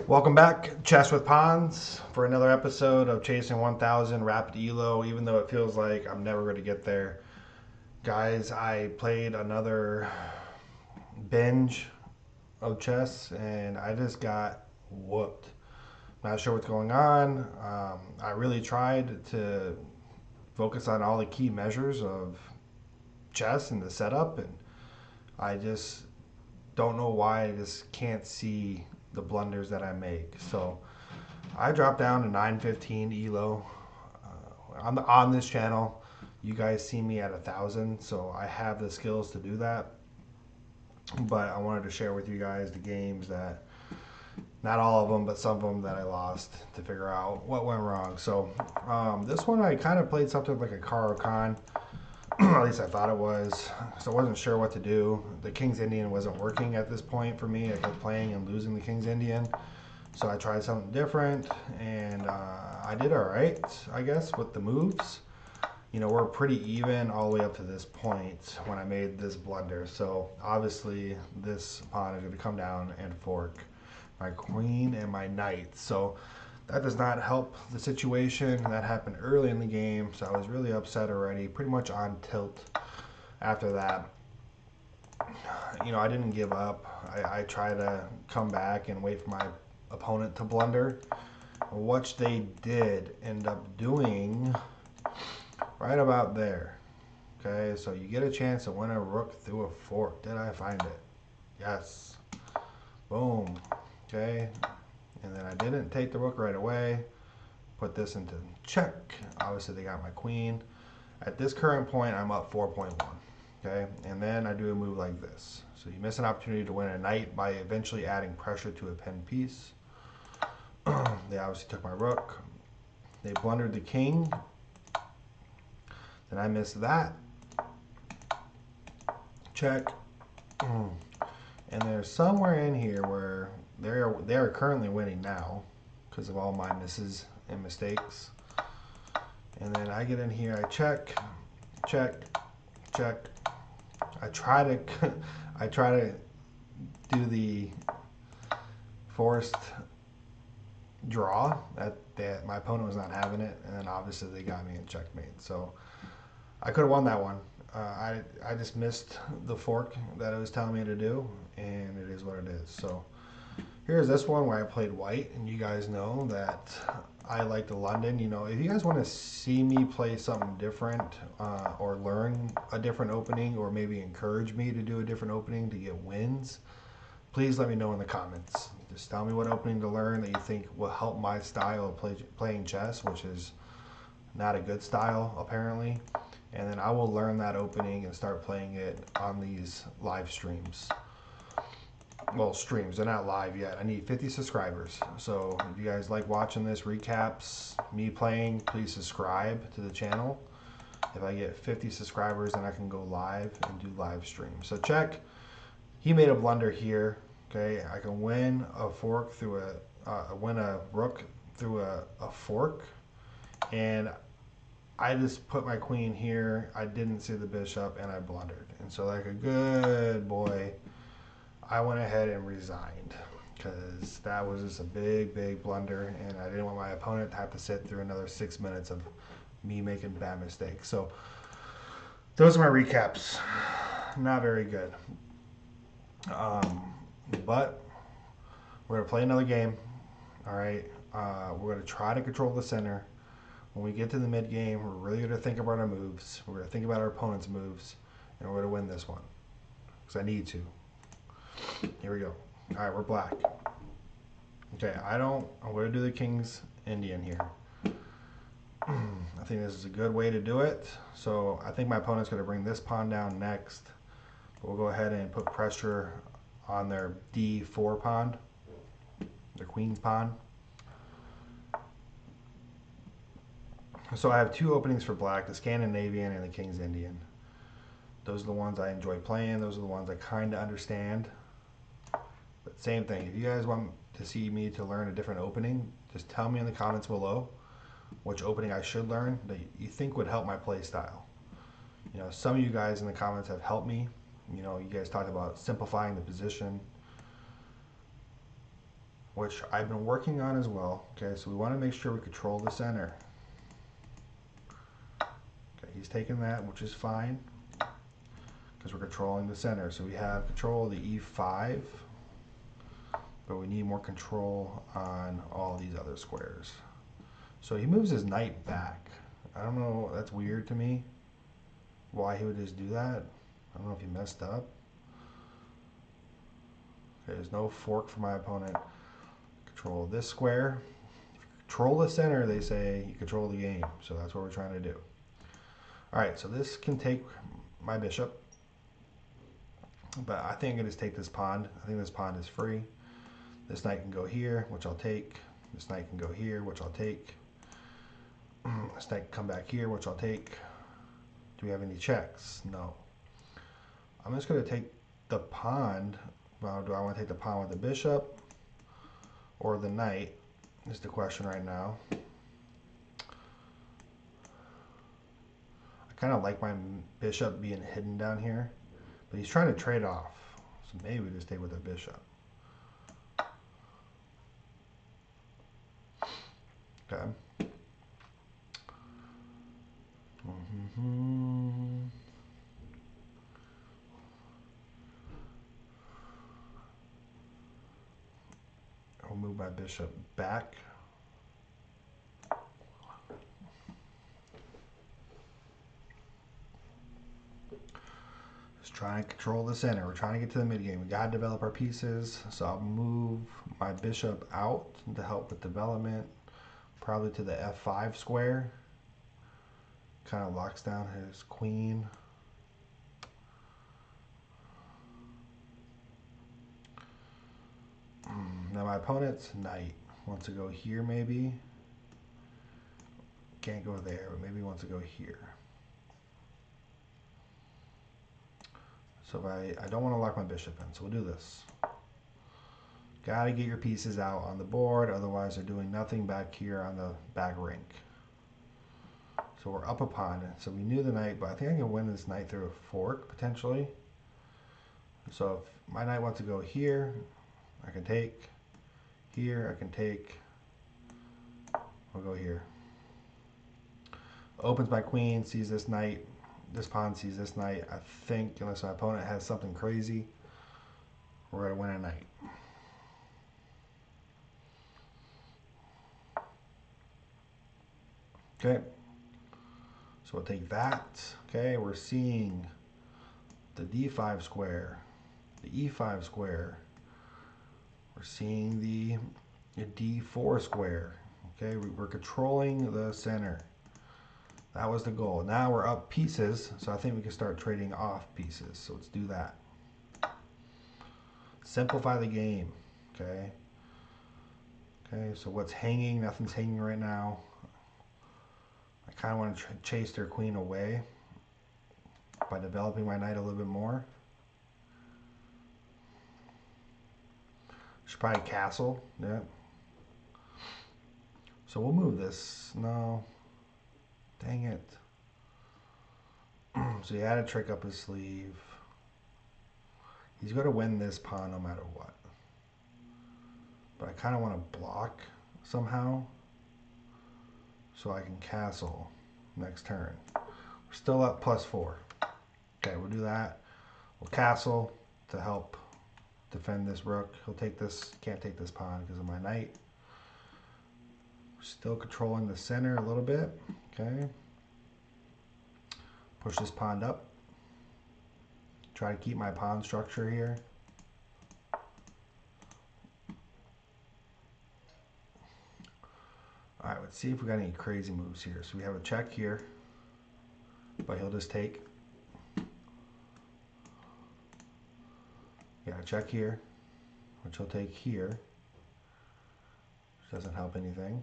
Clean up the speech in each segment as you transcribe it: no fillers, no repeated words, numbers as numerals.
Welcome back, Chess with Pawns, for another episode of Chasing 1000 Rapid ELO, even though it feels like I'm never going to get there. Guys, I played another binge of chess and I just got whooped. Not sure what's going on. I really tried to focus on all the key measures of chess and the setup, and I just don't know why I just can't see the blunders that I make. So I dropped down to 915 ELO on this channel. You guys see me at 1,000, so I have the skills to do that. But I wanted to share with you guys the games that, not all of them, but some of them that I lost to figure out what went wrong. So this one I kind of played something like a Caro Kann. At least I thought it was. So I wasn't sure what to do. The King's Indian wasn't working at this point for me. I kept playing and losing the King's Indian. So I tried something different, and I did all right, I guess, with the moves. You know, we're pretty even all the way up to this point when I made this blunder. So obviously this pawn is going to come down and fork my queen and my knight. So that does not help the situation. That happened early in the game, so I was really upset already, pretty much on tilt after that. You know, I didn't give up. I tried to come back and wait for my opponent to blunder, which they did end up doing right about there. Okay, so you get a chance to win a rook through a fork. Did I find it? Yes. Boom. Okay, and then I didn't take the rook right away. Put this into check. Obviously they got my queen. At this current point I'm up 4.1. Okay, and then I do a move like this. So you miss an opportunity to win a knight by eventually adding pressure to a pinned piece. They obviously took my rook. They blundered the king. Then I missed that. Check. And there's somewhere in here where they're currently winning now because of all my misses and mistakes. And then I get in here, I check, check, check. I try to I try to do the forced draw that my opponent was not having it, and then obviously they got me in checkmate. So I could have won that one. I just missed the fork that it was telling me to do, and it is what it is. So here's this one where I played white, and you guys know that I like the London. You know, if you guys want to see me play something different or learn a different opening, or maybe encourage me to do a different opening to get wins, please let me know in the comments. Just tell me what opening to learn that you think will help my style of playing chess, which is not a good style apparently. And then I will learn that opening and start playing it on these live streams. Well, streams, they're not live yet. I need 50 subscribers. So if you guys like watching this, recaps, me playing, please subscribe to the channel. If I get 50 subscribers, then I can go live and do live streams. So check. He made a blunder here. Okay, I can win a fork through win a rook through a fork, and I just put my queen here. I didn't see the bishop, and I blundered. And so, like a good boy, I went ahead and resigned because that was just a big, big blunder, and I didn't want my opponent to have to sit through another 6 minutes of me making bad mistakes. So those are my recaps. Not very good. But we're going to play another game. All right. We're going to try to control the center. When we get to the mid game, we're really going to think about our moves. We're going to think about our opponent's moves, and we're going to win this one because I need to. Here we go. All right, we're black. Okay, I'm going to do the King's Indian here. I think this is a good way to do it. So I think my opponent's going to bring this pawn down next. But we'll go ahead and put pressure on their D4 pawn, their queen's pawn. So I have two openings for black, the Scandinavian and the King's Indian. Those are the ones I enjoy playing. Those are the ones I kind of understand. But same thing, if you guys want to see me to learn a different opening, just tell me in the comments below which opening I should learn that you think would help my play style. You know, some of you guys in the comments have helped me. You know, you guys talked about simplifying the position. which I've been working on as well. Okay, so we want to make sure we control the center. Okay, he's taking that, which is fine because we're controlling the center. So we have control of the E5, but we need more control on all these other squares. So he moves his knight back. I don't know, that's weird to me why he would just do that. I don't know if he messed up. Okay, there's no fork for my opponent. Control this square. If you control the center, they say you control the game. So that's what we're trying to do. Alright, so this can take my bishop. But I think I'm going to take this pawn. I think this pawn is free. This knight can go here, which I'll take. This knight can go here, which I'll take. This knight can come back here, which I'll take. Do we have any checks? No. I'm just going to take the pawn. Well, do I want to take the pawn with the bishop or the knight is the question right now. I kind of like my bishop being hidden down here, but he's trying to trade off. So maybe we just stay with the bishop. Okay. I'll move my bishop back. Just trying to control the center. We're trying to get to the mid game. We gotta develop our pieces. So I'll move my bishop out to help with development, probably to the F5 square. Kind of locks down his queen. Now my opponent's knight wants to go here maybe. Can't go there, but maybe wants to go here. So if I don't want to lock my bishop in, so we'll do this. Gotta get your pieces out on the board, otherwise they're doing nothing back here on the back rank. So we're up a pawn, so we knew the knight, but I think I can win this knight through a fork, potentially. So if my knight wants to go here, I can take. Here, I can take. I'll go here. Opens my queen, sees this knight. This pawn sees this knight. I think, unless my opponent has something crazy, we're going to win a knight. Okay. So we'll take that. Okay, we're seeing the D5 square, the E5 square. We're seeing the D4 square. Okay, we're controlling the center. That was the goal. Now we're up pieces, so I think we can start trading off pieces. So let's do that. Simplify the game. Okay. Okay, so what's hanging? Nothing's hanging right now. I kind of want to chase their queen away by developing my knight a little bit more. Should probably castle. Yeah. So we'll move this. No. Dang it. So he had a trick up his sleeve. He's going to win this pawn no matter what. But I kind of want to block somehow so I can castle next turn. We're still up +4. Okay, we'll do that. We'll castle to help defend this rook. He'll take this, can't take this pawn because of my knight. We're still controlling the center a little bit. Okay. Push this pawn up. Try to keep my pawn structure here. Alright, let's see if we got any crazy moves here. So we have a check here, but he'll just take. Got a check here, which he'll take here, which doesn't help anything.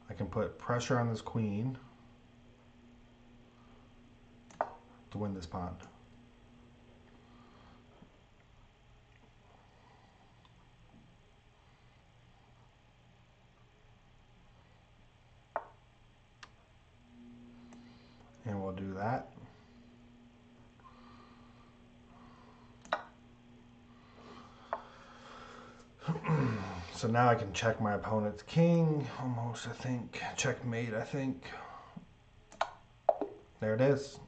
I can put pressure on this queen to win this pawn. And we'll do that. So now I can check my opponent's king. Almost, I think. Checkmate, I think. There it is.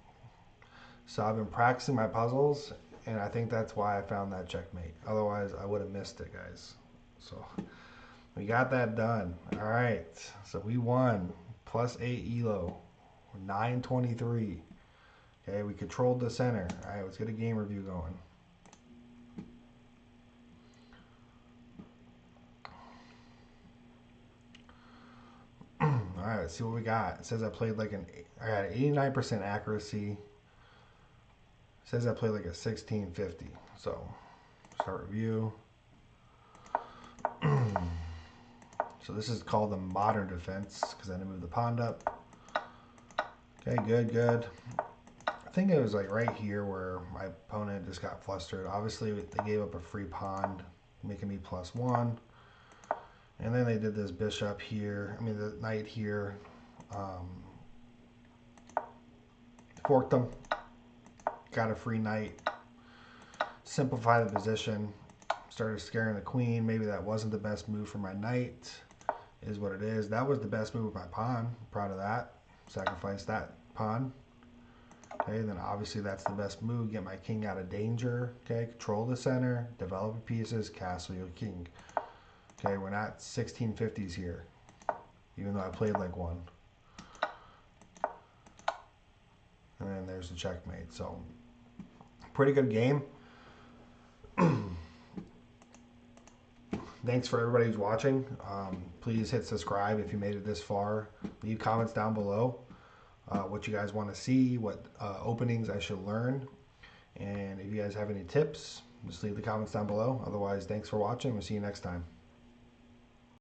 So I've been practicing my puzzles, and I think that's why I found that checkmate. Otherwise, I would have missed it, guys. So we got that done. All right. So we won. +8 ELO. 923. Okay, we controlled the center. All right, let's get a game review going. All right, let's see what we got. It says I played like I got 89% accuracy. It says I played like a 1650. So, start review. So this is called the modern defense because I didn't move the pawn up. Okay, good, good. I think it was like right here where my opponent just got flustered. Obviously, they gave up a free pawn, making me +1. And then they did this bishop here. I mean, the knight here. Forked them. Got a free knight. Simplify the position. Started scaring the queen. Maybe that wasn't the best move for my knight. Is what it is. That was the best move with my pawn. Proud of that. Sacrifice that pawn. Okay, then obviously that's the best move. Get my king out of danger. Okay, control the center. Develop your pieces. Castle your king. Okay, we're not 1650s here. Even though I played like one. And then there's the checkmate. So, pretty good game. Thanks for everybody who's watching. Please hit subscribe if you made it this far. Leave comments down below what you guys want to see, what openings I should learn. And if you guys have any tips, just leave the comments down below. Otherwise, thanks for watching. We'll see you next time.